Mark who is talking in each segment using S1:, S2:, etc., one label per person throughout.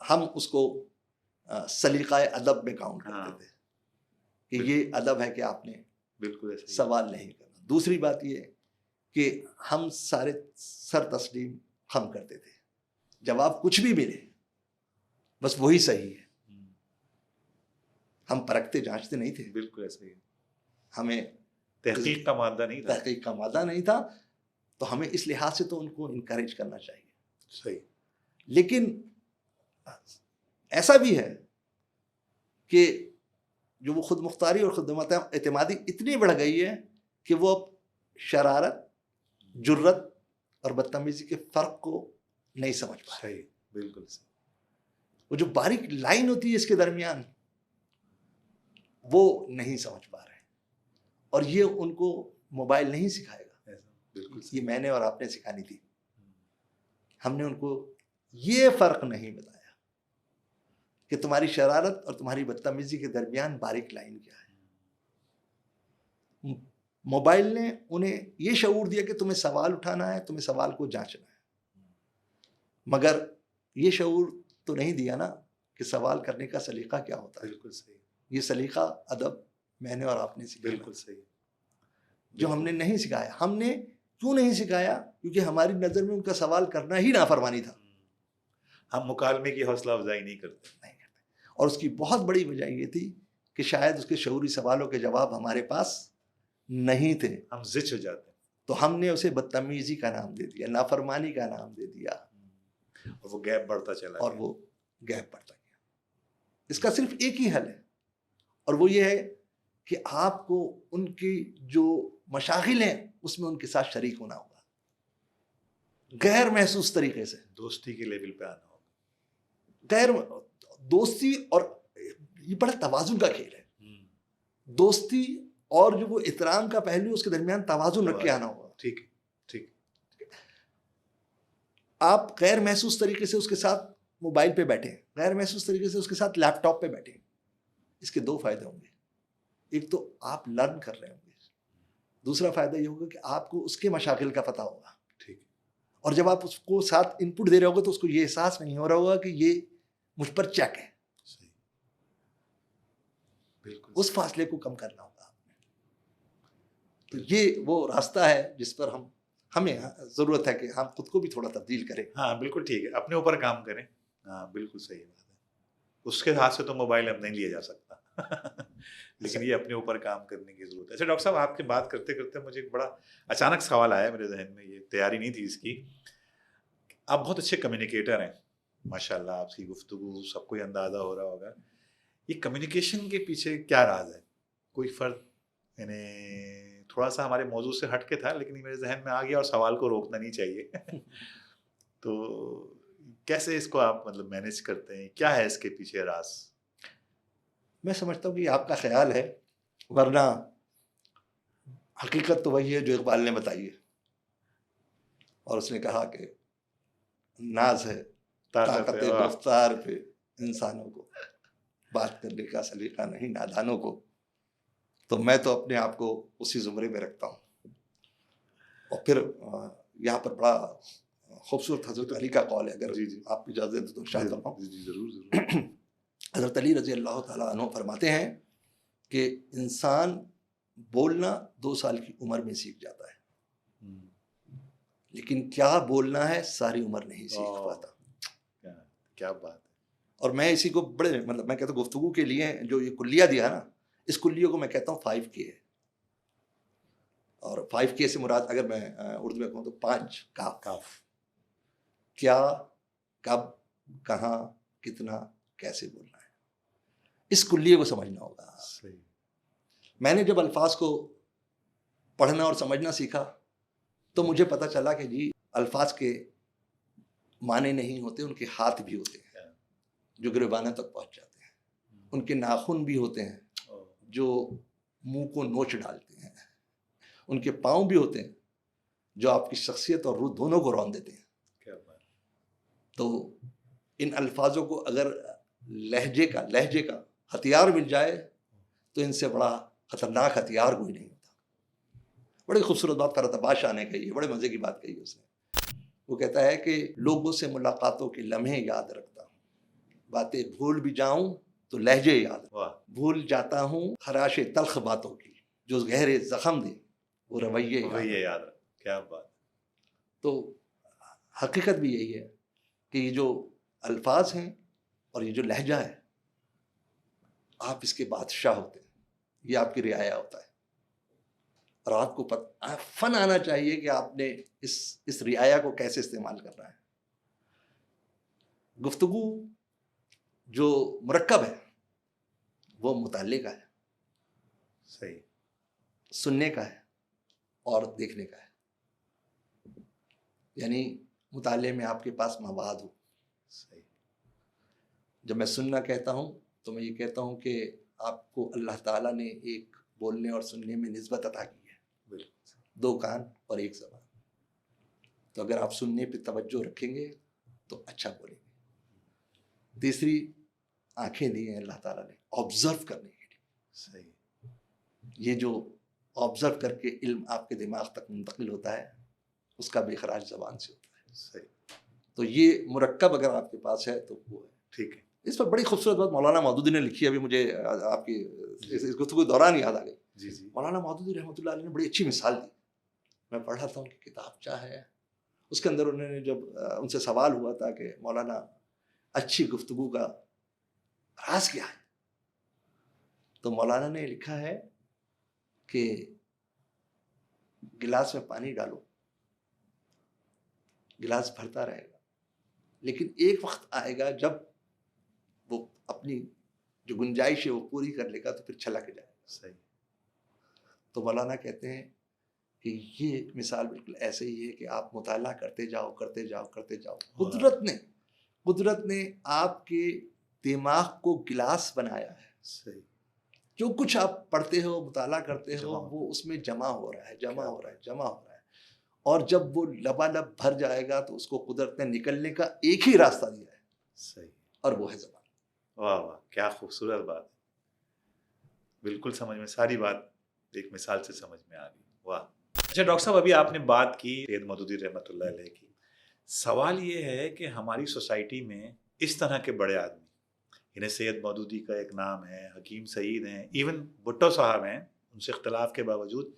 S1: ہم اس کو سلیقہ ادب میں کاؤنٹ کرتے تھے کہ یہ ادب ہے کہ آپ نے
S2: بالکل
S1: سوال نہیں کرنا. دوسری بات یہ کہ ہم سارے سر تسلیم ہم کرتے تھے, جواب کچھ بھی ملے بس وہی صحیح ہے. ہم پرکھتے جانچتے نہیں تھے.
S2: بالکل ایسا ہی.
S1: ہمیں
S2: تحقیق کا مادہ نہیں تھا.
S1: تحقیق کا مادہ نہیں تھا, تو ہمیں اس لحاظ سے تو ان کو انکریج کرنا چاہیے.
S2: صحیح.
S1: لیکن ایسا بھی ہے کہ جو وہ خود مختاری اور خود اعتمادی اتنی بڑھ گئی ہے کہ وہ اب شرارت, جرت اور بدتمیزی کے فرق کو نہیں سمجھ پا رہے.
S2: صحیح, بالکل صحیح.
S1: وہ جو باریک لائن ہوتی ہے اس کے درمیان وہ نہیں سمجھ پا رہے, اور یہ ان کو موبائل نہیں سکھائے گا.
S2: بالکل
S1: یہ میں نے اور آپ نے سکھانی تھی. ہم نے ان کو یہ فرق نہیں بتایا کہ تمہاری شرارت اور تمہاری بدتمیزی کے درمیان باریک لائن کیا ہے. موبائل نے انہیں یہ شعور دیا کہ تمہیں سوال اٹھانا ہے, تمہیں سوال کو جانچنا ہے, مگر یہ شعور تو نہیں دیا نا کہ سوال کرنے کا سلیقہ کیا ہوتا ہے.
S2: بالکل صحیح.
S1: یہ سلیقہ ادب میں نے اور آپ نے سکھایا.
S2: بالکل صحیح.
S1: جو ہم نے نہیں سکھایا. ہم نے کیوں نہیں سکھایا؟ کیونکہ ہماری نظر میں ان کا سوال کرنا ہی نافرمانی تھا.
S2: ہم مکالمے کی حوصلہ افزائی نہیں کرتے.
S1: اور اس کی بہت بڑی وجہ یہ تھی کہ شاید اس کے شعوری سوالوں کے جواب ہمارے پاس نہیں تھے.
S2: ہم زچ ہو جاتے ہیں.
S1: تو ہم نے اسے بدتمیزی کا نام دے دیا, نافرمانی کا نام دے دیا,
S2: اور وہ گیپ بڑھتا چلا
S1: اور وہ گیپ بڑھتا گیا. اس کا صرف ایک ہی حل ہے, اور وہ یہ ہے کہ آپ کو ان کی جو مشاغل ہیں اس میں ان کے ساتھ شریک ہونا ہوگا, غیر محسوس طریقے سے.
S2: دوستی کے لیول پہ آنا ہوگا.
S1: غیر دوستی, اور یہ بڑا توازن کا کھیل ہے. دوستی اور جو وہ احترام کا پہلو اس کے درمیان توازن رکھ کے آنا ہوگا.
S2: ٹھیک ٹھیک.
S1: آپ غیر محسوس طریقے سے اس کے ساتھ موبائل پہ بیٹھے, غیر محسوس طریقے سے اس کے ساتھ لیپ ٹاپ پہ بیٹھے, اس کے دو فائدے ہوں گے. ایک تو آپ لرن کر رہے ہوں گے, دوسرا فائدہ یہ ہوگا کہ آپ کو اس کے مشاغل کا پتہ ہوگا.
S2: ٹھیک.
S1: اور جب آپ اس کو ساتھ ان پٹ دے رہے ہوگے تو اس کو یہ احساس نہیں ہو رہا ہوگا کہ یہ مجھ پر چیک ہے.
S2: بالکل.
S1: اس فاصلے کو کم کرنا ہوگا آپ نے. تو یہ وہ راستہ ہے جس پر ہمیں ضرورت ہے کہ ہم خود کو بھی تھوڑا تبدیل کریں.
S2: ہاں بالکل ٹھیک ہے, اپنے اوپر کام کریں. ہاں بالکل صحیح بات ہے. اس کے ہاتھ سے تو موبائل اب نہیں لیا جا سکتا لیکن یہ اپنے اوپر کام کرنے کی ضرورت ہے. اچھا ڈاکٹر صاحب, آپ کی بات کرتے کرتے مجھے ایک بڑا اچانک سوال آیا میرے ذہن میں, یہ تیاری نہیں تھی اس کی. آپ بہت اچھے کمیونیکیٹر ہیں ماشاء اللہ, آپ کی گفتگو سب کو اندازہ ہو رہا ہوگا. یہ کمیونیکیشن کے پیچھے کیا راز ہے؟ کوئی فرق, یعنی تھوڑا سا ہمارے موضوع سے ہٹ کے تھا لیکن میرے ذہن میں آ گیا, اور سوال کو روکنا نہیں چاہیے تو کیسے اس کو آپ مطلب مینیج کرتے ہیں, کیا ہے اس کے پیچھے راز؟
S1: میں سمجھتا ہوں کہ آپ کا خیال ہے, ورنہ حقیقت تو وہی ہے جو اقبال نے بتائی ہے, اور اس نے کہا کہ ناز ہے طاقت گفتار پہ انسانوں کو, بات کرنے کا سلیقہ نہیں نادانوں کو. تو میں تو اپنے آپ کو اسی زمرے میں رکھتا ہوں. اور پھر یہاں پر بڑا خوبصورت حضرت علی کا قول ہے, اگر آپ اجازت دیں تو شاید فرماؤں.
S2: ضرور.
S1: حضرت علی رضی اللہ تعالیٰ عنہ فرماتے ہیں کہ انسان بولنا 2 سال کی عمر میں سیکھ جاتا ہے, لیکن کیا بولنا ہے ساری عمر نہیں سیکھ پاتا.
S2: کیا بات ہے.
S1: اور میں اسی کو بڑے مطلب میں کہتا ہوں گفتگو کے لیے جو یہ کلیہ دیا نا, اس کلیہ کو میں کہتا ہوں 5K ہے. اور 5K سے مراد اگر میں اردو میں کہوں تو 5 کاف. کیا, کب, کہاں, کتنا, کیسے بولنا ہے, اس کلیہ کو سمجھنا ہوگا. میں نے جب الفاظ کو پڑھنا اور سمجھنا سیکھا تو مجھے پتہ چلا کہ جی الفاظ کے معنی نہیں ہوتے, ان کے ہاتھ بھی ہوتے ہیں جو گریبانوں تک پہنچ جاتے ہیں. ان کے ناخن بھی ہوتے ہیں جو منہ کو نوچ ڈالتے ہیں. ان کے پاؤں بھی ہوتے ہیں جو آپ کی شخصیت اور روح دونوں کو رون دیتے ہیں. تو ان الفاظوں کو اگر لہجے کا ہتھیار مل جائے تو ان سے بڑا خطرناک ہتھیار کوئی نہیں ہوتا. بڑی خوبصورت بات فرات بادشاہ نے کہی ہے, بڑے مزے کی بات کہی اس نے. وہ کہتا ہے کہ لوگوں سے ملاقاتوں کے لمحے یاد رکھتا ہوں, باتیں بھول بھی جاؤں تو لہجے یاد،
S2: واہ
S1: بھول جاتا ہوں خراش تلخ باتوں کی، جو گہرے زخم دے وہ رویے یاد۔
S2: وہی یاد رہا، کیا بات۔
S1: تو حقیقت بھی یہی ہے کہ یہ جو الفاظ ہیں اور یہ جو لہجہ ہے، آپ اس کے بادشاہ ہوتے ہیں، یہ آپ کی رعایا ہوتا ہے، اور آپ کو فن آنا چاہیے کہ آپ نے اس رعایا کو کیسے استعمال کرنا ہے۔ گفتگو جو مرکب ہے وہ مطالعے کا ہے،
S2: صحیح،
S1: سننے کا ہے اور دیکھنے کا ہے، یعنی مطالعے میں آپ کے پاس مواد ہو۔
S2: صحیح،
S1: جب میں سننا کہتا ہوں تو میں یہ کہتا ہوں کہ آپ کو اللہ تعالیٰ نے ایک بولنے اور سننے میں نسبت عطا کی ہے،
S2: بالکل،
S1: 2 کان اور 1 زبان۔ تو اگر آپ سننے پہ توجہ رکھیں گے تو اچھا بولیں گے۔ تیسری آنکھیں دی ہیں اللہ تعالیٰ نے آبزرو کرنے کے لیے،
S2: صحیح،
S1: یہ جو آبزرو کر کے علم آپ کے دماغ تک منتقل ہوتا ہے اس کا بھی اخراج زبان سے ہوتا ہے۔
S2: صحیح،
S1: تو یہ مرکب اگر آپ کے پاس ہے تو وہ ہے۔
S2: ٹھیک ہے،
S1: اس پر بڑی خوبصورت بات مولانا مودودی نے لکھی ہے، ابھی مجھے آپ کی اس گفتگو کے دوران یاد آ گئی۔
S2: جی جی،
S1: مولانا مودودی رحمۃ اللہ علیہ نے بڑی اچھی مثال دی۔ میں پڑھ رہا تھا ان کی کتاب کیا ہے، اس کے اندر انہوں نے جب ان سے سوال ہوا تھا کہ مولانا اچھی گفتگو کا راز کیا ہے، تو مولانا نے لکھا ہے کہ گلاس میں پانی ڈالو، گلاس بھرتا رہے گا، لیکن ایک وقت آئے گا جب وہ اپنی جو گنجائش ہے وہ پوری کر لے گا تو پھر چھلک جائے گا۔
S2: صحیح،
S1: تو مولانا کہتے ہیں کہ یہ مثال بالکل ایسے ہی ہے کہ آپ مطالعہ کرتے جاؤ کرتے جاؤ کرتے جاؤ۔ قدرت نے آپ کے دماغ کو گلاس بنایا ہے،
S2: صحیح،
S1: جو کچھ آپ پڑھتے ہو مطالعہ کرتے ہو
S2: جمع
S1: وہ اس میں جمع ہو رہا ہے، اور جب وہ لبالب بھر جائے گا تو اس کو قدرت نے نکلنے کا ایک ہی راستہ دیا ہے،
S2: صحیح،
S1: اور وہ ہے زبان۔
S2: واہ واہ، کیا خوبصورت بات، بالکل سمجھ میں، ساری بات ایک مثال سے سمجھ میں آ گئی، واہ۔ اچھا ڈاکٹر صاحب، ابھی آپ نے بات کی سید مودودی رحمۃ اللہ علیہ کی، سوال یہ ہے کہ ہماری سوسائٹی میں اس طرح کے بڑے آدمی، یعنی سید مودودی کا ایک نام ہے، حکیم سعید ہیں، ایون بھٹو صاحب ہیں، ان سے اختلاف کے باوجود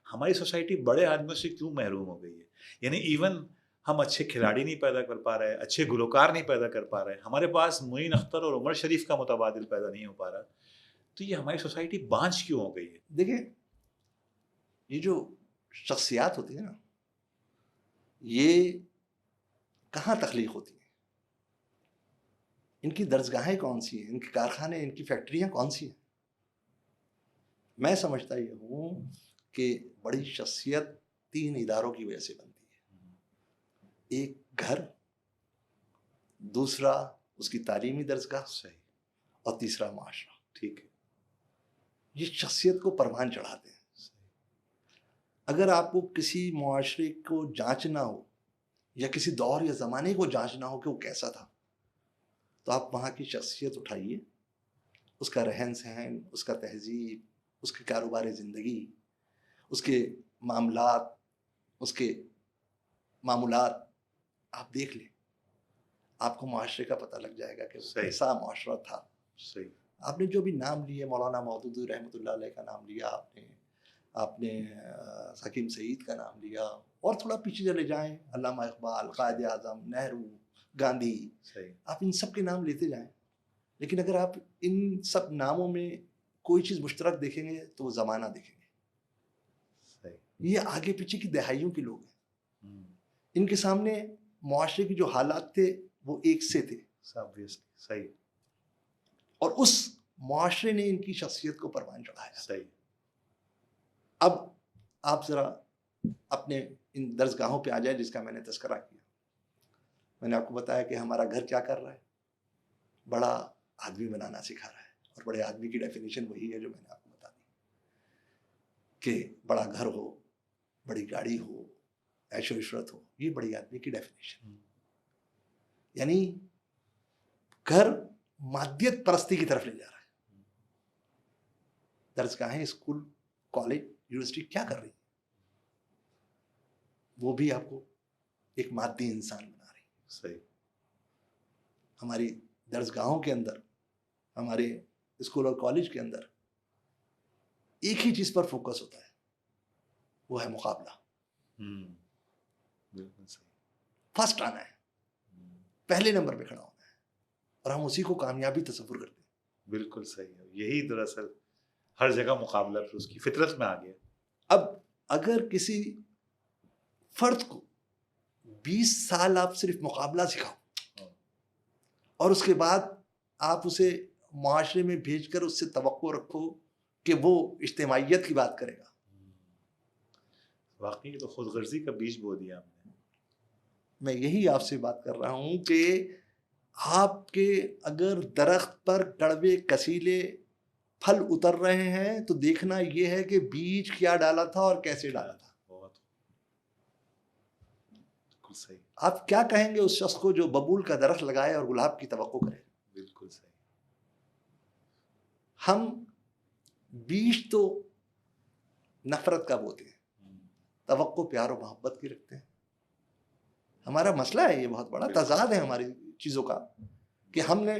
S2: ہماری سوسائٹی بڑے آدمیوں سے کیوں محروم ہو گئی ہے؟ یعنی ایون ہم اچھے کھلاڑی نہیں پیدا کر پا رہے، اچھے گلوکار نہیں پیدا کر پا رہے، ہمارے پاس معین اختر اور عمر شریف کا متبادل پیدا نہیں ہو پا رہا، تو یہ ہماری سوسائٹی بانجھ کیوں ہو گئی ہے؟
S1: دیکھیں، یہ جو شخصیات ہوتی ہیں نا، یہ کہاں تخلیق ہوتی ہیں، ان کی درسگاہیں کون سی ہیں، ان کے کارخانے، ان کی فیکٹریاں کون سی ہیں؟ میں سمجھتا یہ ہوں کہ بڑی شخصیت 3 اداروں کی وجہ سے بنتی ہے۔ ایک گھر، دوسرا اس کی تعلیمی درسگاہ،
S2: صحیح،
S1: اور تیسرا معاشرہ۔
S2: ٹھیک ہے،
S1: یہ شخصیت کو پروان چڑھاتے ہیں۔ اگر آپ کو کسی معاشرے کو جانچنا ہو یا کسی دور یا زمانے کو جانچنا ہو کہ وہ کیسا تھا، تو آپ وہاں کی شخصیت اٹھائیے، اس کا رہن سہن، اس کا تہذیب، اس کے کاروبار زندگی، اس کے معاملات، اس کے معمولات آپ دیکھ لیں، آپ کو معاشرے کا پتہ لگ جائے گا کہ وہ کیسا معاشرہ تھا۔
S2: صحیح،
S1: آپ نے جو بھی نام لیے، مولانا مودودی رحمۃ اللہ علیہ کا نام لیا آپ نے حکیم سعید کا نام لیا، اور تھوڑا پیچھے چلے جائیں، علامہ اقبال، قائد اعظم، نہرو، گاندھی، آپ ان سب کے نام لیتے جائیں، لیکن اگر آپ ان سب ناموں میں کوئی چیز مشترک دیکھیں گے تو وہ زمانہ دیکھیں گے۔ یہ آگے پیچھے کی دہائیوں کے لوگ ہیں، ان کے سامنے معاشرے کی جو حالات تھے وہ ایک سے تھے،
S2: صحیح،
S1: اور اس معاشرے نے ان کی شخصیت کو پروان چڑھایا۔
S2: صحیح،
S1: اب آپ ذرا اپنے ان درسگاہوں پہ آ جائیں جس کا میں نے تذکرہ کیا۔ میں نے آپ کو بتایا کہ ہمارا گھر کیا کر رہا ہے، بڑا آدمی بنانا سکھا رہا ہے، اور بڑے آدمی کی ڈیفینیشن وہی ہے جو میں نے آپ کو بتا دی، کہ بڑا گھر ہو، بڑی گاڑی ہو، عیش و عشرت ہو، یہ بڑی آدمی کی ڈیفینیشن۔ یعنی گھر مادیت پرستی کی طرف لے جا رہا ہے۔ درسگاہیں، اسکول، کالج، یونیورسٹی کیا کر رہی ہے؟ وہ بھی آپ کو ایک مادی انسان بنا رہی ہے۔
S2: صحیح،
S1: ہماری درسگاہوں کے اندر، ہمارے اسکول اور کالج کے اندر ایک ہی چیز پر فوکس ہوتا ہے، وہ ہے مقابلہ.
S2: بالکل صحیح.
S1: فرسٹ آنا ہے، پہلے نمبر پہ کھڑا ہونا ہے، اور ہم اسی کو کامیابی تصور کرتے ہیں.
S2: بالکل صحیح ہے. یہی دراصل ہر جگہ مقابلہ پھر اس کی فطرت میں آ گیا.
S1: اب اگر کسی فرد کو 20 سال آپ صرف مقابلہ سکھاؤ اور اس کے بعد آپ اسے معاشرے میں بھیج کر اس سے توقع رکھو کہ وہ اجتماعیت کی بات کرے گا،
S2: واقعی تو خود غرضی کا بیج بو دیا ہم نے.
S1: میں یہی آپ سے بات کر رہا ہوں کہ آپ کے اگر درخت پر کڑوے کسیلے پھل اتر رہے ہیں تو دیکھنا یہ ہے کہ بیج کیا ڈالا تھا اور کیسے ڈالا تھا.
S2: بہت بالکل صحیح.
S1: آپ کیا کہیں گے اس شخص کو جو ببول کا درخت لگائے اور گلاب کی توقع کرے؟
S2: بالکل صحیح.
S1: ہم بیج تو نفرت کا بوتے ہیں، توقع پیار و محبت کی رکھتے ہیں. ہمارا مسئلہ ہے یہ، بہت بڑا تضاد ہے ہماری چیزوں کا کہ ہم نے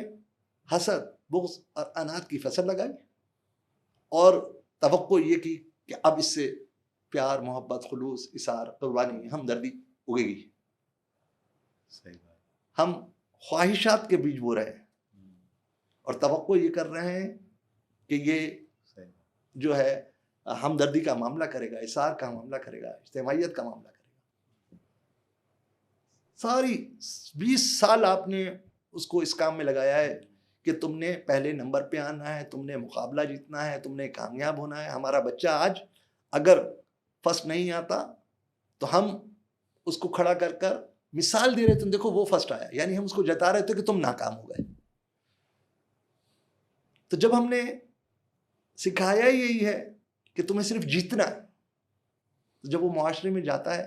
S1: حسد، بغض اور انات کی فصل لگائی اور توقع یہ کی کہ اب اس سے پیار، محبت، خلوص، اثار، قربانی، ہمدردی اگے گی.
S2: صحیح بات.
S1: ہم خواہشات کے بیج بو رہے ہیں اور توقع یہ کر رہے ہیں کہ یہ جو ہے ہمدردی کا معاملہ کرے گا، اثار کا معاملہ کرے گا، اجتماعیت کا معاملہ کرے گا. ساری 20 سال آپ نے اس کو اس کام میں لگایا ہے کہ تم نے پہلے نمبر پہ آنا ہے، تم نے مقابلہ جیتنا ہے، تم نے کامیاب ہونا ہے. ہمارا بچہ آج اگر فرسٹ نہیں آتا تو ہم اس کو کھڑا کر کر مثال دے رہے تھے، دیکھو وہ فرسٹ آیا، یعنی ہم اس کو جتا رہے تھے کہ تم ناکام ہو گئے. تو جب ہم نے سکھایا یہی ہے کہ تمہیں صرف جیتنا ہے، تو جب وہ معاشرے میں جاتا ہے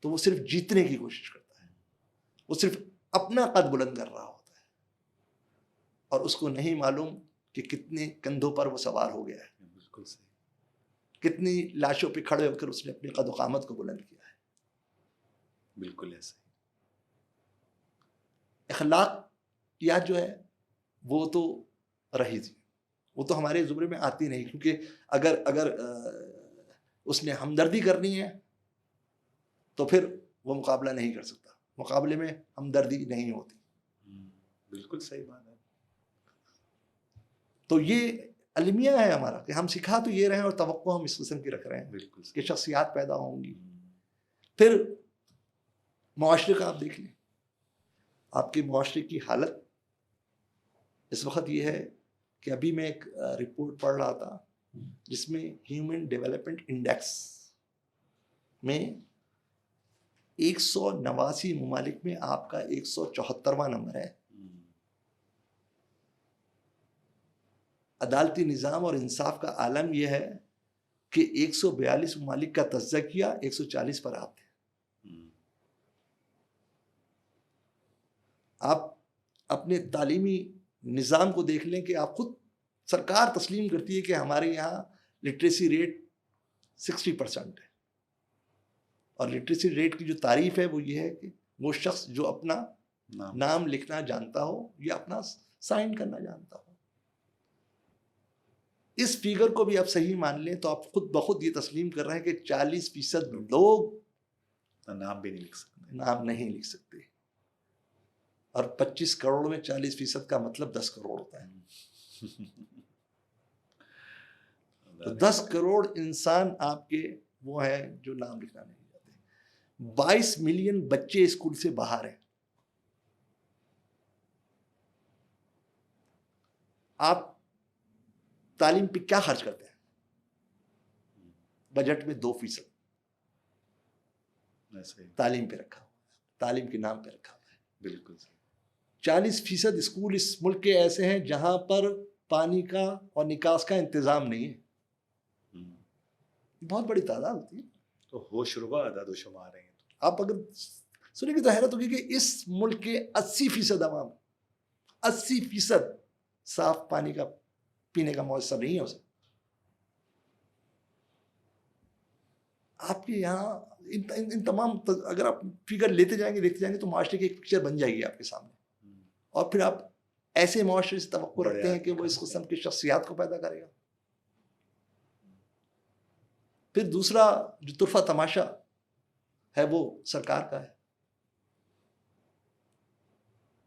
S1: تو وہ صرف جیتنے کی کوشش کرتا ہے، وہ صرف اپنا قد بلند کر رہا ہوتا ہے اور اس کو نہیں معلوم کہ کتنے کندھوں پر وہ سوار ہو گیا ہے.
S2: بالکل صحیح.
S1: کتنی لاشوں پہ کھڑے ہو کر اس نے اپنی قد و قامت کو بلند کیا ہے.
S2: بالکل ایسے.
S1: اخلاقیات جو ہے وہ تو رہی تھی، وہ تو ہمارے زمرے میں آتی نہیں، کیونکہ اگر اس نے ہمدردی کرنی ہے تو پھر وہ مقابلہ نہیں کر سکتا. مقابلے میں ہمدردی نہیں ہوتی.
S2: بالکل صحیح بات ہے.
S1: تو یہ المیہ ہے ہمارا کہ ہم سکھا تو یہ رہے ہیں اور توقع ہم اس قسم کی رکھ رہے ہیں
S2: بالکل
S1: کہ شخصیات پیدا ہوں گی. پھر معاشرے کا آپ دیکھ لیں، آپ کے معاشرے کی حالت اس وقت یہ ہے کہ ابھی میں ایک رپورٹ پڑھ رہا تھا جس میں ہیومن ڈیولپمنٹ انڈیکس میں 189 ممالک میں آپ کا 174واں نمبر ہے. عدالتی نظام اور انصاف کا عالم یہ ہے کہ 142 ممالک کا تجزیہ کیا، 140 پر آپ تھے. آپ اپنے تعلیمی نظام کو دیکھ لیں کہ آپ خود سرکار تسلیم کرتی ہے کہ ہمارے یہاں لٹریسی ریٹ 60% ہے، اور لٹریسی ریٹ کی جو تعریف ہے وہ یہ ہے کہ وہ شخص جو اپنا نام لکھنا جانتا ہو یا اپنا سائن کرنا جانتا ہو. اس فیگر کو بھی آپ صحیح مان لیں تو آپ خود بخود یہ تسلیم کر رہے ہیں کہ 40% لوگ
S2: نام بھی نہیں لکھ سکتے،
S1: نام نہیں لکھ سکتے. اور 25 کروڑ میں 40% کا مطلب 10 کروڑ ہوتا ہے. تو 10 کروڑ انسان آپ کے وہ ہیں جو نام لکھنا نہیں جاتے. 22 ملین بچے اسکول سے باہر ہیں. آپ تعلیم پہ کیا خرچ کرتے ہیں؟ بجٹ میں 2% تعلیم پہ رکھا ہوا ہے، تعلیم کے نام پہ رکھا ہوا ہے.
S2: بالکل
S1: 40% اسکول اس ملک کے ایسے ہیں جہاں پر پانی کا اور نکاس کا انتظام نہیں ہے. بہت بڑی تعداد ہوتی ہے.
S2: تو ہوش ربا اعداد و شمار ہیں.
S1: آپ اگر سنیں گے تو حیرت ہوگی کہ اس ملک کے 80% عوام 80% صاف پانی کا پینے کا میسر نہیں ہے اسے. آپ کے یہاں ان تمام اگر آپ فگر لیتے جائیں گے تو معاشرے کی ایک پکچر بن جائے گی آپ کے سامنے. اور پھر آپ ایسے معاشرے سے توقع رکھتے ہیں کہ وہ اس قسم کی شخصیات کو پیدا کرے گا. پھر دوسرا جو طرفہ تماشا ہے وہ سرکار کا ہے.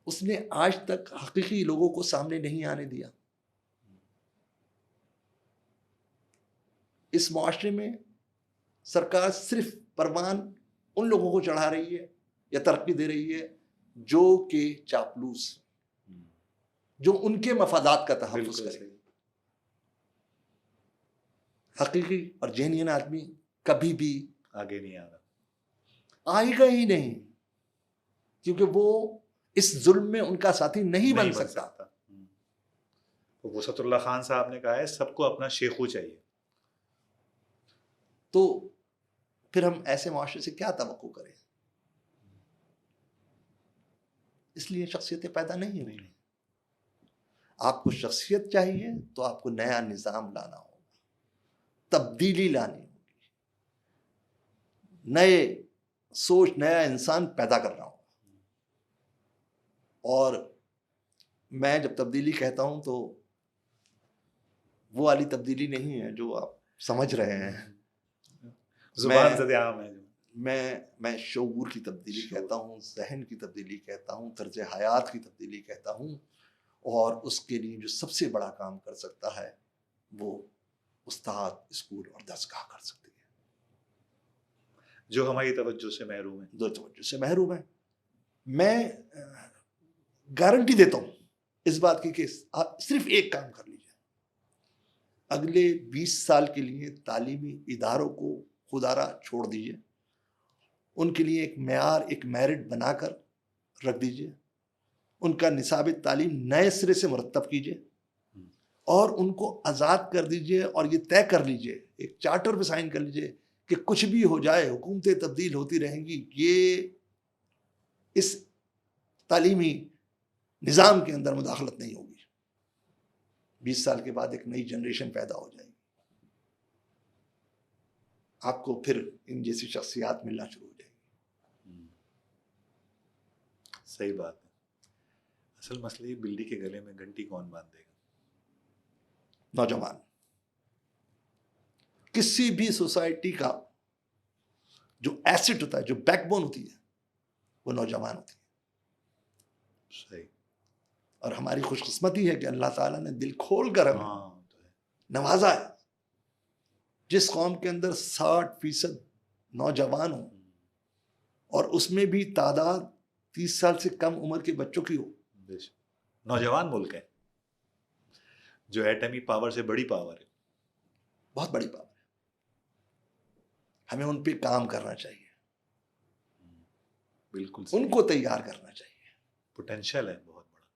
S1: اس نے آج تک حقیقی لوگوں کو سامنے نہیں آنے دیا. اس معاشرے میں سرکار صرف پروان ان لوگوں کو چڑھا رہی ہے یا ترقی دے رہی ہے جو کہ چاپلوس، جو ان کے مفادات کا تحفظ کرے. حقیقی اور جینین آدمی کبھی بھی
S2: آگے نہیں آ رہا،
S1: آئے گا ہی نہیں، کیونکہ وہ اس ظلم میں ان کا ساتھی نہیں بن سکتا.
S2: وسعت اللہ خان صاحب نے کہا ہے سب کو اپنا شیخو چاہیے.
S1: تو پھر ہم ایسے معاشرے سے کیا توقع کریں؟ اس لیے شخصیتیں پیدا نہیں ہوئی. آپ کو شخصیت چاہیے تو آپ کو نیا نظام لانا ہوگا، تبدیلی لانی ہوگی، نئے سوچ، نیا انسان پیدا کرنا ہوگا. اور میں جب تبدیلی کہتا ہوں تو وہ والی تبدیلی نہیں ہے جو آپ سمجھ رہے ہیں.
S2: زبان زد عام ہے.
S1: میں شعور کی تبدیلی کہتا ہوں، ذہن کی تبدیلی کہتا ہوں، طرز حیات کی تبدیلی کہتا ہوں. اور اس کے لیے جو سب سے بڑا کام کر سکتا ہے وہ استاد، اسکول اور درسگاہ کر سکتی ہے،
S2: جو ہماری توجہ سے محروم ہیں.
S1: دو توجہ سے محروم ہیں. میں گارنٹی دیتا ہوں اس بات کی کہ آپ صرف ایک کام کر لیجیے، اگلے 20 سال کے لیے تعلیمی اداروں کو خودارا چھوڑ دیجیے، ان کے لیے ایک معیار، ایک میرٹ بنا کر رکھ دیجیے، ان کا نصاب تعلیم نئے سرے سے مرتب کیجیے اور ان کو آزاد کر دیجیے. اور یہ طے کر لیجیے، ایک چارٹر پہ سائن کر لیجیے کہ کچھ بھی ہو جائے، حکومتیں تبدیل ہوتی رہیں گی، یہ اس تعلیمی نظام کے اندر مداخلت نہیں ہوگی. 20 سال کے بعد ایک نئی جنریشن پیدا ہو جائے گی، آپ کو پھر ان جیسی شخصیات ملنا شروع ہو جائے گی.
S2: صحیح بات ہے. اصل مسئلہ یہ بلی کے گلے میں گھنٹی کون باندھے گا؟
S1: نوجوان. کسی بھی سوسائٹی کا جو ایسٹ ہوتا ہے، جو بیک بون ہوتی ہے، وہ نوجوان ہوتی ہے.
S2: صحیح.
S1: اور ہماری خوش قسمتی ہے کہ اللہ تعالیٰ نے دل کھول کر ہمیں نوازا ہے. جس قوم کے اندر 60% نوجوان ہوں اور اس میں بھی تعداد 30 سال سے کم عمر کے بچوں کی ہو.
S2: نوجوان ملک ہے جو ایٹمی پاور سے بڑی پاور ہے،
S1: بہت بڑی پاور ہے. ہمیں ان پہ کام کرنا چاہیے،
S2: بالکل
S1: ان کو تیار کرنا چاہیے.
S2: پوٹینشیل ہے بہت بڑا،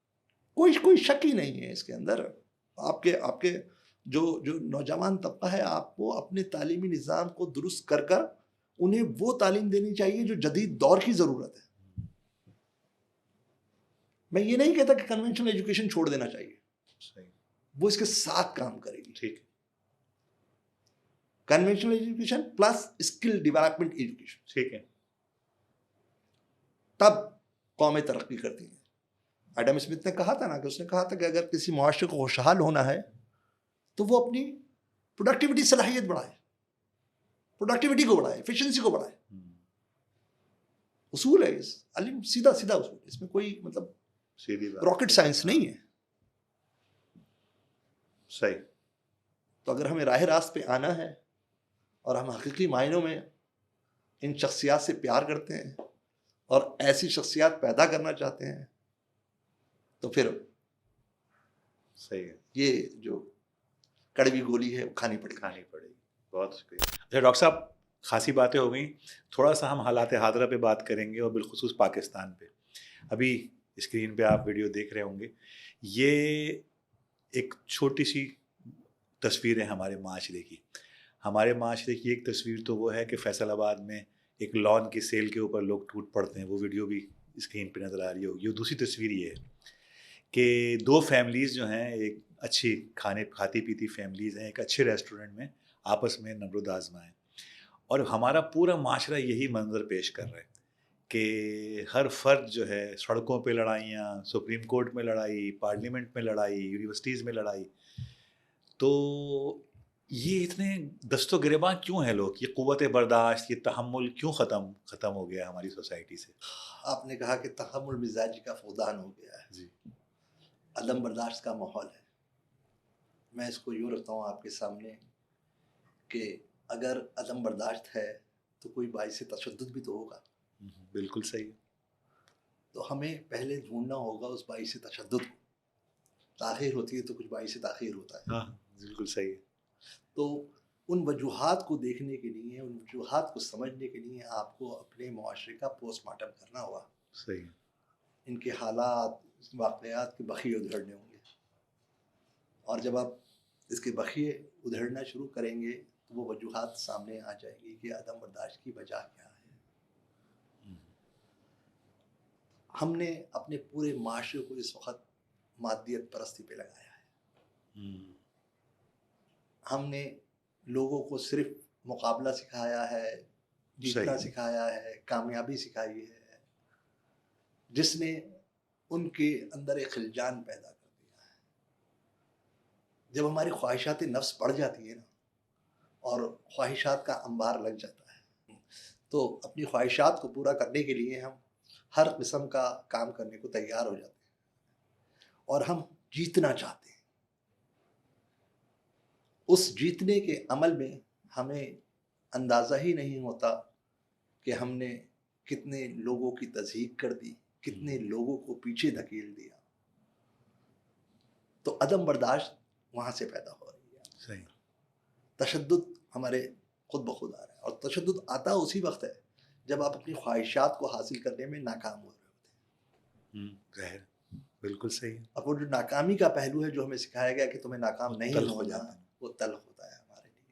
S1: کوئی شک ہی نہیں ہے اس کے اندر. آپ کے جو نوجوان طبقہ ہے، آپ کو اپنے تعلیمی نظام کو درست کر انہیں وہ تعلیم دینی چاہیے جو جدید دور کی ضرورت ہے. میں یہ نہیں کہتا کہ کنونشنل ایجوکیشن چھوڑ دینا چاہیے، وہ اس کے ساتھ کام کرے گی.
S2: ٹھیک.
S1: Conventional education plus skill development education,
S2: ٹھیک ہے،
S1: تب قومیں ترقی کرتی ہیں. ایڈم اسمتھ نے کہا تھا نا، کہ اس نے کہا تھا کہ اگر کسی معاشرے کو خوشحال ہونا ہے تو وہ اپنی پروڈکٹیوٹی صلاحیت بڑھائے، پروڈکٹیوٹی کو بڑھائے، ایفیشنسی کو بڑھائے. اصول ہے، علم سیدھا اصول، اس میں کوئی مطلب راکٹ سائنس نہیں ہے.
S2: صحیح.
S1: تو اگر ہمیں راہ راست پہ آنا ہے اور ہم حقیقی معنوں میں ان شخصیات سے پیار کرتے ہیں اور ایسی شخصیات پیدا کرنا چاہتے ہیں تو پھر
S2: صحیح ہے،
S1: یہ جو کڑوی گولی ہے وہ کھانی پڑے گی.
S2: بہت شکریہ. اچھا ڈاکٹر صاحب، خاصی باتیں ہو گئیں، تھوڑا سا ہم حالات حاضرہ پہ بات کریں گے اور بالخصوص پاکستان پہ. ابھی اسکرین پہ آپ ویڈیو دیکھ رہے ہوں گے، یہ ایک چھوٹی سی تصویر ہے ہمارے معاشرے کی. ہمارے معاشرے کی ایک تصویر تو وہ ہے کہ فیصل آباد میں ایک لان کی سیل کے اوپر لوگ ٹوٹ پڑتے ہیں، وہ ویڈیو بھی اسکرین پہ نظر آ رہی ہوگی. اور دوسری تصویر یہ ہے کہ 2 فیملیز جو ہیں، ایک اچھی کھاتی پیتی فیملیز ہیں، ایک اچھے ریسٹورنٹ میں آپس میں نبرد آزما ہے، اور ہمارا پورا معاشرہ یہی منظر پیش کر رہا ہے کہ ہر فرد جو ہے سڑکوں پہ لڑائیاں، سپریم کورٹ میں لڑائی، پارلیمنٹ میں لڑائی، یونیورسٹیز میں لڑائی، تو یہ اتنے دست و گریباں کیوں ہیں لوگ؟ یہ قوت برداشت، یہ تحمل کیوں ختم ہو گیا ہماری سوسائٹی سے؟
S1: آپ نے کہا کہ تحمل مزاجی کا فقدان ہو گیا ہے،
S2: جی،
S1: عدم برداشت کا ماحول ہے. میں اس کو یوں رکھتا ہوں آپ کے سامنے کہ اگر عدم برداشت ہے تو کوئی باعث تشدد بھی تو ہوگا.
S2: بالکل صحیح.
S1: تو ہمیں پہلے ڈھونڈنا ہوگا اس باعث تشدد کو. تاخیر ہوتی ہے تو کچھ باعث تاخیر ہوتا ہے.
S2: ہاں بالکل صحیح.
S1: تو ان وجوہات کو دیکھنے کے لیے، ان وجوہات کو سمجھنے کے لیے آپ کو اپنے معاشرے کا پوسٹ مارٹم کرنا ہوگا.
S2: صحیح.
S1: ان کے حالات، واقعات کے بخیے ادھیڑنے ہوں گے، اور جب آپ اس کے بخیے ادھیڑنا شروع کریں گے تو وہ وجوہات سامنے آ جائیں گی کہ عدم برداشت کی وجہ کیا ہے. ہم نے اپنے پورے معاشرے کو اس وقت مادیت پرستی پہ لگایا ہے. ہم نے لوگوں کو صرف مقابلہ سکھایا ہے، جیتنا سکھایا ہے، کامیابی سکھائی ہے، جس نے ان کے اندر ایک خلجان پیدا کر دیا ہے. جب ہماری خواہشات نفس بڑھ جاتی ہیں نا اور خواہشات کا انبار لگ جاتا ہے تو اپنی خواہشات کو پورا کرنے کے لیے ہم ہر قسم کا کام کرنے کو تیار ہو جاتے ہیں اور ہم جیتنا چاہتے ہیں. اس جیتنے کے عمل میں ہمیں اندازہ ہی نہیں ہوتا کہ ہم نے کتنے لوگوں کی تضحیک کر دی، کتنے لوگوں کو پیچھے دھکیل دیا. تو عدم برداشت وہاں سے پیدا ہو رہی ہے.
S2: صحیح.
S1: تشدد ہمارے خود بخود آ رہا ہے، اور تشدد آتا اسی وقت ہے جب آپ اپنی خواہشات کو حاصل کرنے میں ناکام ہو رہے ہوتے ہیں.
S2: بالکل صحیح.
S1: اب وہ جو ناکامی کا پہلو ہے جو ہمیں سکھایا گیا کہ تمہیں ناکام نہیں ہونا، وہ تلخ ہوتا ہے ہمارے لیے.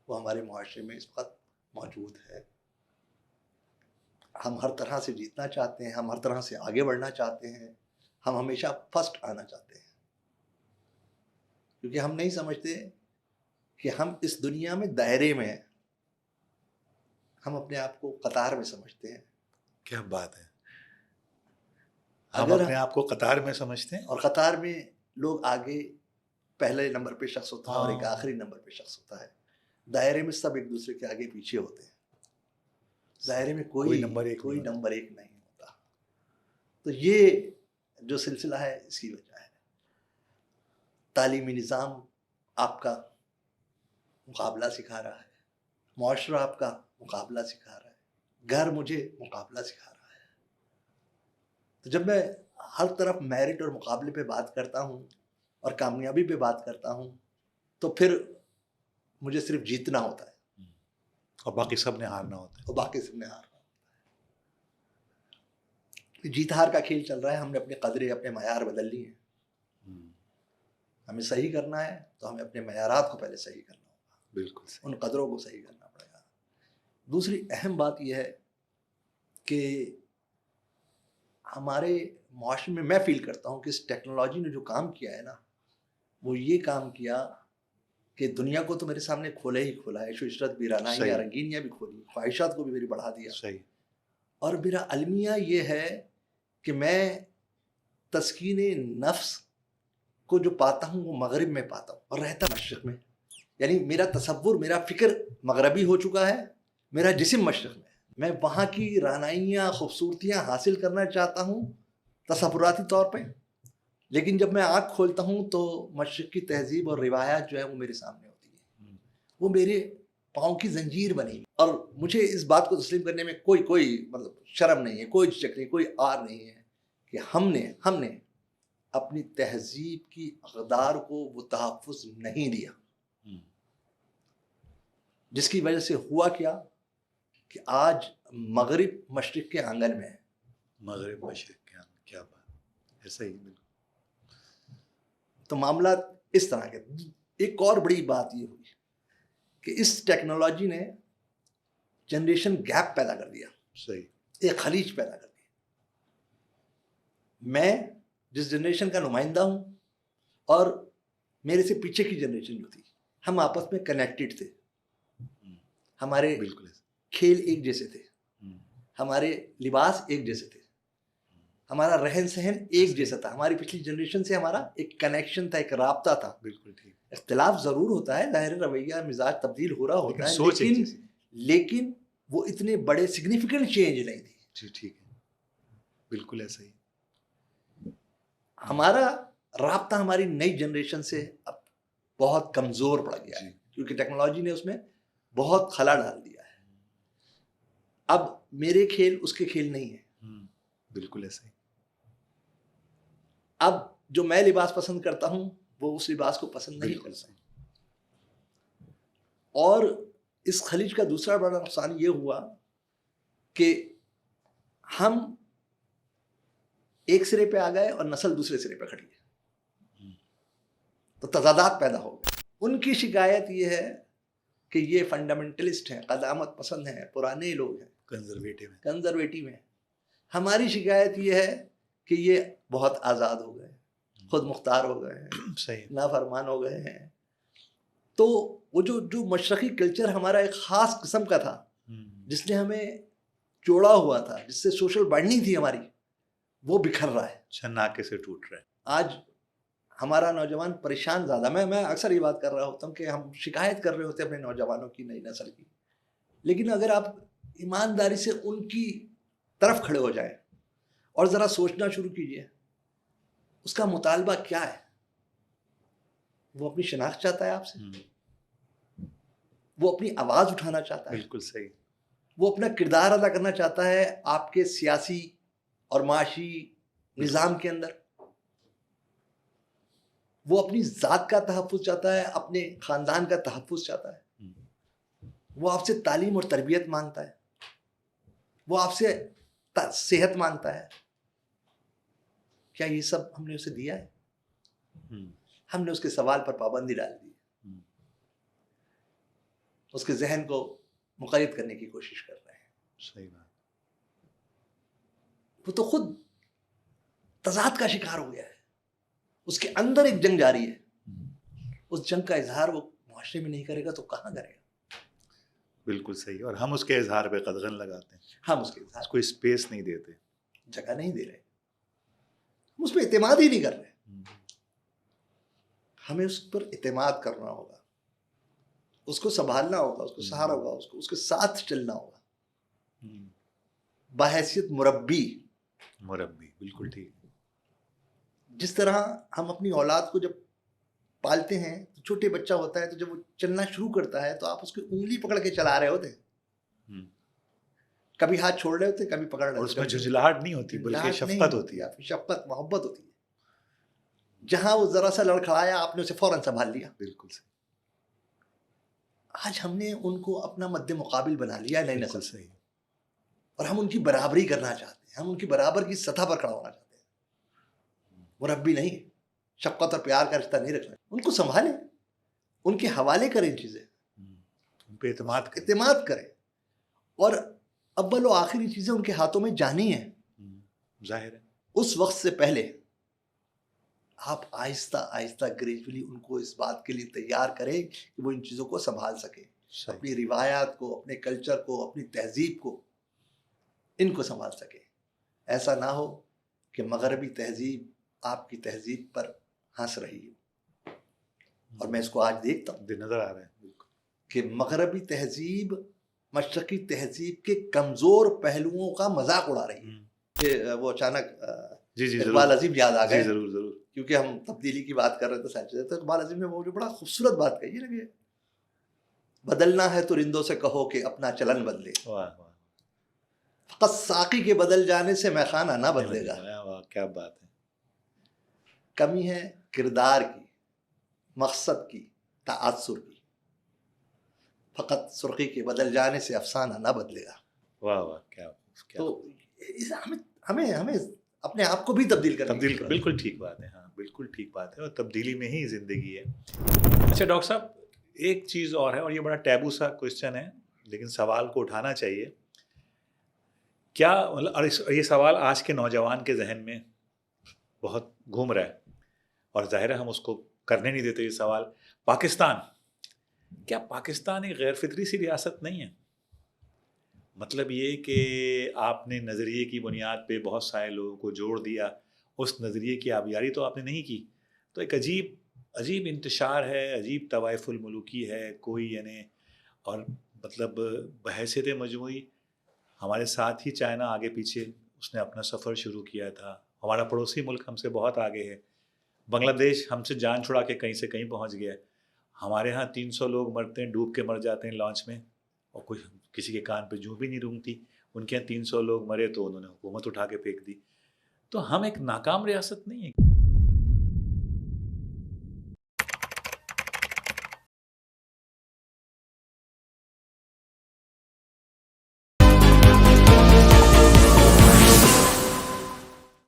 S1: وہ ہمارے معاشرے میں اس وقت موجود ہے. ہم ہر طرح سے جیتنا چاہتے ہیں، ہم ہر طرح سے آگے بڑھنا چاہتے ہیں، ہم ہمیشہ فرسٹ آنا چاہتے ہیں، کیونکہ ہم نہیں سمجھتے کہ ہم اس دنیا میں دائرے میں ہیں. ہم اپنے آپ کو قطار میں سمجھتے ہیں.
S2: کیا بات ہے! ہم اپنے آپ کو قطار میں سمجھتے ہیں،
S1: اور قطار میں لوگ آگے پہلے نمبر پہ شخص ہوتا ہے اور ایک آخری نمبر پہ شخص ہوتا ہے. دائرے میں سب ایک دوسرے کے آگے پیچھے ہوتے ہیں. دائرے میں کوئی نمبر ایک نہیں ہوتا. تو یہ جو سلسلہ ہے اس کی وجہ ہے. تعلیمی نظام آپ کا مقابلہ سکھا رہا ہے، معاشرہ آپ کا مقابلہ سکھا رہا ہے، گھر مجھے مقابلہ سکھا رہا ہے. تو جب میں ہر طرف میرٹ اور مقابلے پہ بات کرتا ہوں اور کامیابی پہ بات کرتا ہوں تو پھر مجھے صرف جیتنا ہوتا ہے
S2: اور باقی سب نے ہارنا ہوتا ہے.
S1: جیت ہار کا کھیل چل رہا ہے. ہم نے اپنے قدرے، اپنے معیار بدل لیے ہیں. ہمیں صحیح کرنا ہے تو ہمیں اپنے معیارات کو پہلے صحیح کرنا ہوگا.
S2: بالکل.
S1: ان قدروں کو صحیح کرنا پڑے گا. دوسری اہم بات یہ ہے کہ ہمارے معاشرے میں فیل کرتا ہوں کہ اس ٹیکنالوجی نے جو کام کیا ہے نا، وہ یہ کام کیا کہ دنیا کو تو میرے سامنے کھولا ہی کھولا ہے. عشرت بھی، رعنائیاں، رنگینیاں بھی کھولی، خواہشات کو بھی میری بڑھا دیا.
S2: صحیح.
S1: اور میرا المیہ یہ ہے کہ میں تسکین نفس کو جو پاتا ہوں وہ مغرب میں پاتا ہوں اور رہتا مشرق میں. یعنی میرا تصور، میرا فکر مغربی ہو چکا ہے، میرا جسم مشرق میں. میں وہاں کی رعنائیاں، خوبصورتیاں حاصل کرنا چاہتا ہوں تصوراتی طور پہ، لیکن جب میں آنکھ کھولتا ہوں تو مشرق کی تہذیب اور روایات جو ہے وہ میرے سامنے ہوتی ہے. وہ میرے پاؤں کی زنجیر بنی. اور مجھے اس بات کو تسلیم کرنے میں کوئی مطلب شرم نہیں ہے، کوئی جھجک نہیں، کوئی آر نہیں ہے کہ ہم نے اپنی تہذیب کی اقدار کو وہ تحفظ نہیں دیا، جس کی وجہ سے ہوا کیا کہ آج مغرب مشرق کے آنگن میں ہے.
S2: مغرب مشرق کے آنگن، کیا بات! ایسا ہی بالکل.
S1: تو معاملات اس طرح کے. ایک اور بڑی بات یہ ہوئی کہ اس ٹیکنالوجی نے جنریشن گیپ پیدا کر دیا.
S2: صحیح.
S1: ایک خلیج پیدا کر دی. میں جس جنریشن کا نمائندہ ہوں اور میرے سے پیچھے کی جنریشن جو تھی، ہم آپس میں کنیکٹڈ تھے. ہمارے
S2: بالکل
S1: کھیل ایک جیسے تھے، ہمارے لباس ایک جیسے تھے, ہمارا رہن سہن ایک جیسا تھا, ہماری پچھلی جنریشن سے ہمارا ایک کنیکشن تھا, ایک رابطہ تھا.
S2: بالکل ٹھیک.
S1: اختلاف ضرور ہوتا ہے, ظاہر رویہ مزاج تبدیل ہو رہا ہوتا ہے, لیکن وہ اتنے بڑے سگنیفیکنٹ چینج نہیں تھی.
S2: جی ٹھیک ہے, بالکل ایسا ہی.
S1: ہمارا رابطہ ہماری نئی جنریشن سے اب بہت کمزور پڑ گیا ہے, کیونکہ ٹیکنالوجی نے اس میں بہت خلا ڈال دیا ہے. اب میرے کھیل اس کے کھیل نہیں ہیں.
S2: بالکل ایسا ہی.
S1: اب جو میں لباس پسند کرتا ہوں وہ اس لباس کو پسند نہیں کرتا. اور اس خلیج کا دوسرا بڑا نقصان یہ ہوا کہ ہم ایک سرے پہ آ گئے اور نسل دوسرے سرے پہ کھڑی ہے, تو تضادات پیدا ہو گئے. ان کی شکایت یہ ہے کہ یہ فنڈامنٹلسٹ ہیں, قدامت پسند ہیں, پرانے لوگ ہیں, کنزرویٹو ہیں. ہماری شکایت یہ ہے کہ یہ بہت آزاد ہو گئے, خود مختار ہو گئے ہیں, نافرمان ہو گئے ہیں. تو وہ جو مشرقی کلچر ہمارا ایک خاص قسم کا تھا, جس نے ہمیں جوڑا ہوا تھا, جس سے سوشل بانڈنگ تھی ہماری, وہ بکھر رہا ہے,
S2: چھناکے سے ٹوٹ رہا ہے.
S1: آج ہمارا نوجوان پریشان زیادہ. میں اکثر یہ بات کر رہا ہوتا ہوں کہ ہم شکایت کر رہے ہوتے ہیں اپنے نوجوانوں کی, نئی نسل کی, لیکن اگر آپ ایمانداری سے ان کی طرف کھڑے ہو جائیں اور ذرا سوچنا شروع کیجئے, اس کا مطالبہ کیا ہے. وہ اپنی شناخت چاہتا ہے آپ سے, وہ اپنی آواز اٹھانا چاہتا ہے,
S2: بالکل صحیح.
S1: وہ اپنا کردار ادا کرنا چاہتا ہے آپ کے سیاسی اور معاشی نظام کے اندر, وہ اپنی ذات کا تحفظ چاہتا ہے, اپنے خاندان کا تحفظ چاہتا ہے, وہ آپ سے تعلیم اور تربیت مانگتا ہے, وہ آپ سے صحت مانگتا ہے. کیا یہ سب ہم نے اسے دیا ہے؟ ہم نے اس کے سوال پر پابندی ڈال دی, اس کے ذہن کو مقید کرنے کی کوشش کر رہے ہیں.
S2: صحیح بات.
S1: وہ تو خود تضاد کا شکار ہو گیا ہے, اس کے اندر ایک جنگ جاری ہے. اس جنگ کا اظہار وہ معاشرے میں نہیں کرے گا تو کہاں کرے گا؟
S2: بالکل صحیح. اور ہم اس کے اظہار پہ قدغن لگاتے ہیں,
S1: ہم اس کے اظہار
S2: کو اسپیس نہیں دیتے,
S1: جگہ نہیں دے رہے, ہم اس پہ اعتماد ہی نہیں کر رہے. ہمیں اس پر اعتماد کرنا ہوگا, اس کو سنبھالنا ہوگا, اس کو سہارا ہوگا, اس کے ساتھ چلنا ہوگا بحیثیت مربی.
S2: بالکل ٹھیک.
S1: جس طرح ہم اپنی اولاد کو جب پالتے ہیں تو چھوٹے بچہ ہوتا ہے, تو جب وہ چلنا شروع کرتا ہے تو آپ اس کی انگلی پکڑ کے چلا رہے ہوتے ہیں, کبھی ہاتھ چھوڑ رہے ہوتے ہیں, کبھی پکڑ رہے ہوتے ہیں.
S2: اس میں جھجھلاہٹ نہیں ہوتی بلکہ شفقت ہوتی ہے,
S1: شفقت محبت ہوتی ہے. جہاں وہ ذرا سا لڑکھڑایا آپ نے اسے فوراً سنبھال لیا.
S2: بالکل صحیح.
S1: آج ہم نے ان کو اپنا مد مقابل بنا لیا نئی نسل
S2: صحیح.
S1: اور ہم ان کی برابری کرنا چاہتے ہیں, ہم ان کی برابر کی سطح پر کھڑا ہونا چاہتے ہیں. مربی نہیں, شفقت اور پیار کا رشتہ نہیں رکھنا. ان کو سنبھالیں, ان کے حوالے کریں چیزیں,
S2: ان پہ
S1: اعتماد کریں, اور اول و آخری چیزیں ان کے ہاتھوں میں جانی ہیں.
S2: ظاہر ہے
S1: اس وقت سے پہلے آپ آہستہ آہستہ گریجولی ان کو اس بات کے لیے تیار کریں کہ وہ ان چیزوں کو سنبھال سکیں, اپنی روایات کو, اپنے کلچر کو, اپنی تہذیب کو, ان کو سنبھال سکیں. ایسا نہ ہو کہ مغربی تہذیب آپ کی تہذیب پر ہنس رہی ہو. اور میں اس کو آج دیکھتا ہوں,
S2: نظر آ رہا ہے
S1: کہ مغربی تہذیب مشرقی تہذیب کے کمزور پہلوؤں کا مذاق اڑا رہی ہے. کہ وہ اچانک اقبال عظیم یاد آ گئے,
S2: ضرور,
S1: کیونکہ ہم تبدیلی کی بات کر رہے تھے سچ. تو اقبال عظیم نے وہ جو بڑا خوبصورت بات کہی ہے, بدلنا ہے تو رندوں سے کہو کہ اپنا چلن بدلے, فقط ساقی کے بدل جانے سے میخانہ نہ بدلے گا.
S2: کیا بات ہے.
S1: کمی ہے کردار کی, مقصد کی, تعاصر کی. فقط سرخی کے بدل جانے سے افسانہ نہ بدلے گا.
S2: واہ واہ, کیا.
S1: تو ہمیں اپنے آپ کو بھی تبدیل
S2: بالکل ٹھیک بات ہے. ہاں بالکل ٹھیک بات ہے, اور تبدیلی میں ہی زندگی ہے. اچھا ڈاکٹر صاحب, ایک چیز اور ہے, اور یہ بڑا ٹیبو سا کوشچن ہے, لیکن سوال کو اٹھانا چاہیے. کیا مطلب, اور یہ سوال آج کے نوجوان کے ذہن میں بہت گھوم رہا ہے, اور ظاہر ہے ہم اس کو کرنے نہیں دیتے یہ سوال. پاکستان, کیا پاکستان ایک غیر فطری سی ریاست نہیں ہے؟ مطلب یہ کہ آپ نے نظریے کی بنیاد پہ بہت سارے لوگوں کو جوڑ دیا، اس نظریے کی آبیاری تو آپ نے نہیں کی. تو ایک عجیب انتشار ہے، عجیب طوائف الملوکی ہے کوئی، یعنی اور مطلب بحیثیت مجموعی ہمارے ساتھ ہی چائنا آگے پیچھے اس نے اپنا سفر شروع کیا تھا. ہمارا پڑوسی ملک ہم سے بہت آگے ہے. بنگلہ دیش ہم سے جان چھڑا کے کہیں سے کہیں پہنچ گیا ہے. ہمارے ہاں 300 لوگ مرتے ہیں، ڈوب کے مر جاتے ہیں لانچ میں، اور کوئی کسی کے کان پہ جوں بھی نہیں رونگتی. ان کے یہاں 300 لوگ مرے تو انہوں نے حکومت اٹھا کے پھینک دی. تو ہم ایک ناکام ریاست نہیں ہیں.